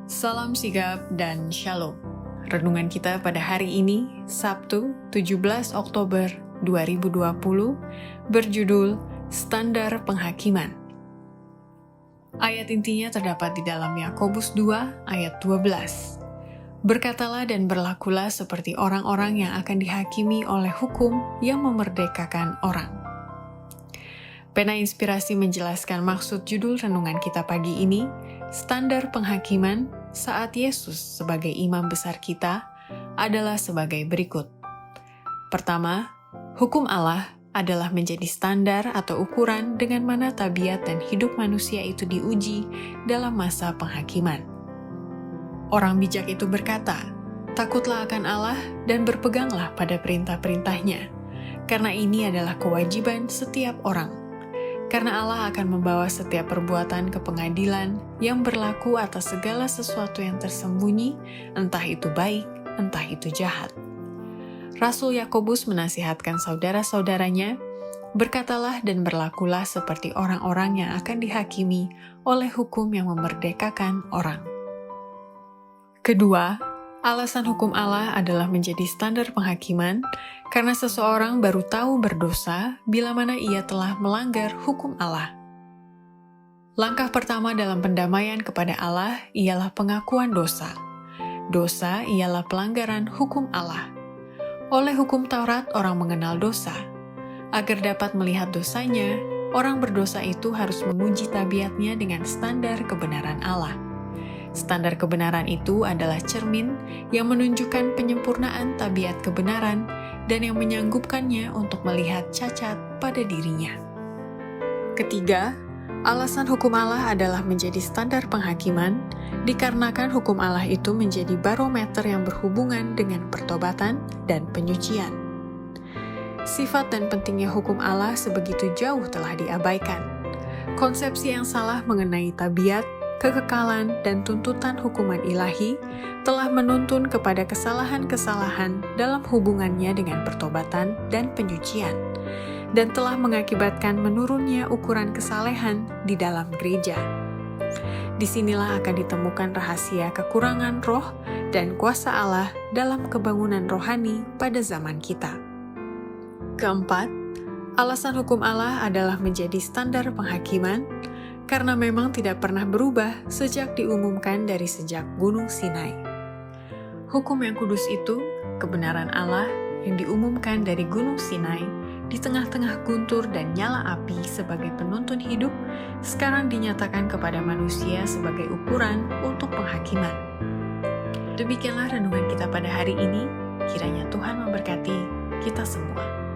Salam sigap dan shalom. Renungan kita pada hari ini, Sabtu 17 Oktober 2020, berjudul Standar Penghakiman. Ayat intinya terdapat di dalam Yakobus 2 ayat 12. Berkatalah dan berlakulah seperti orang-orang yang akan dihakimi oleh hukum yang memerdekakan orang. Pena Inspirasi menjelaskan maksud judul renungan kita pagi ini, Standar Penghakiman saat Yesus sebagai imam besar kita adalah sebagai berikut. Pertama, hukum Allah adalah menjadi standar atau ukuran dengan mana tabiat dan hidup manusia itu diuji dalam masa penghakiman. Orang bijak itu berkata, "Takutlah akan Allah dan berpeganglah pada perintah-perintahnya, karena ini adalah kewajiban setiap orang. Karena Allah akan membawa setiap perbuatan ke pengadilan yang berlaku atas segala sesuatu yang tersembunyi, entah itu baik, entah itu jahat." Rasul Yakobus menasihatkan saudara-saudaranya, "Berkatalah dan berlakulah seperti orang-orang yang akan dihakimi oleh hukum yang memerdekakan orang." Kedua, alasan hukum Allah adalah menjadi standar penghakiman karena seseorang baru tahu berdosa bila mana ia telah melanggar hukum Allah. Langkah pertama dalam pendamaian kepada Allah ialah pengakuan dosa. Dosa ialah pelanggaran hukum Allah. Oleh hukum Taurat, orang mengenal dosa. Agar dapat melihat dosanya, orang berdosa itu harus menguji tabiatnya dengan standar kebenaran Allah. Standar kebenaran itu adalah cermin yang menunjukkan penyempurnaan tabiat kebenaran dan yang menyanggupkannya untuk melihat cacat pada dirinya. Ketiga, alasan hukum Allah adalah menjadi standar penghakiman dikarenakan hukum Allah itu menjadi barometer yang berhubungan dengan pertobatan dan penyucian. Sifat dan pentingnya hukum Allah sebegitu jauh telah diabaikan. Konsepsi yang salah mengenai tabiat, kekekalan, dan tuntutan hukuman ilahi telah menuntun kepada kesalahan-kesalahan dalam hubungannya dengan pertobatan dan penyucian, dan telah mengakibatkan menurunnya ukuran kesalehan di dalam gereja. Disinilah akan ditemukan rahasia kekurangan roh dan kuasa Allah dalam kebangunan rohani pada zaman kita. Keempat, alasan hukum Allah adalah menjadi standar penghakiman karena memang tidak pernah berubah sejak diumumkan dari sejak Gunung Sinai. Hukum yang kudus itu, kebenaran Allah yang diumumkan dari Gunung Sinai di tengah-tengah guntur dan nyala api sebagai penuntun hidup, sekarang dinyatakan kepada manusia sebagai ukuran untuk penghakiman. Demikianlah renungan kita pada hari ini, kiranya Tuhan memberkati kita semua.